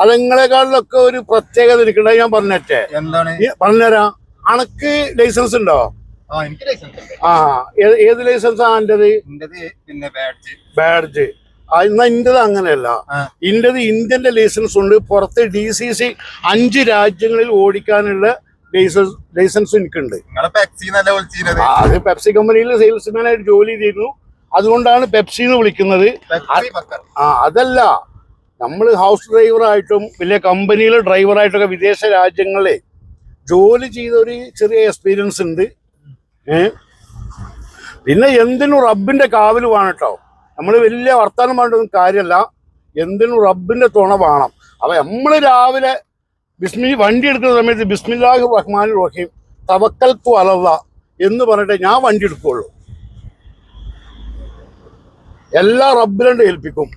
അതെങ്ങളെക്കാളിലൊക്കെ ഒരു പ്രത്യേകത ഇരിക്കണ്ട ഞാൻ പറഞ്ഞേ. എന്താണ് പറഞ്ഞുതരാം. അനക്ക് ലൈസൻസ് ഉണ്ടോ? എനിക്ക് ലൈസൻസ് ഉണ്ട്. ഏത് ലൈസൻസാ എന്റേത്? പിന്നെ ബാഡ്ജ്. എന്നാ ഇന്റത് അങ്ങനെയല്ല. ഇന്റത് ഇന്ത്യന്റെ ലൈസൻസ് ഉണ്ട്. പുറത്ത് DCC 5 രാജ്യങ്ങളിൽ ഓടിക്കാനുള്ള ലൈസൻസ് എനിക്കുണ്ട്. അത് പെപ്സി കമ്പനിയിൽ സെയിൽസ്മാനായിട്ട് ജോലി ചെയ്തിരുന്നു. അതുകൊണ്ടാണ് പെപ്സി എന്ന് വിളിക്കുന്നത്. അതല്ല, നമ്മൾ ഹൗസ് ഡ്രൈവറായിട്ടും വലിയ കമ്പനിയിലെ ഡ്രൈവറായിട്ടൊക്കെ വിദേശ രാജ്യങ്ങളിൽ ജോലി ചെയ്ത ഒരു ചെറിയ എക്സ്പീരിയൻസ് ഉണ്ട്. പിന്നെ എന്തിനും റബ്ബിന്റെ കാവൽ വേണം കേട്ടോ. നമ്മൾ വലിയ വർത്തമാനം വേണ്ടൊന്നും കാര്യമല്ല. എന്തിനും റബ്ബിന്റെ തുണ വേണം. അപ്പൊ നമ്മൾ രാവിലെ വണ്ടി എടുക്കുന്ന സമയത്ത് ബിസ്മില്ലാഹി റഹ്മാനിർ റഹീം തവക്കൽതു അലല്ലാഹ് എന്ന് പറഞ്ഞിട്ട് ഞാൻ വണ്ടി എടുക്കുള്ളൂ. എല്ലാ റബ്ബിനെ ഏൽപ്പിക്കും.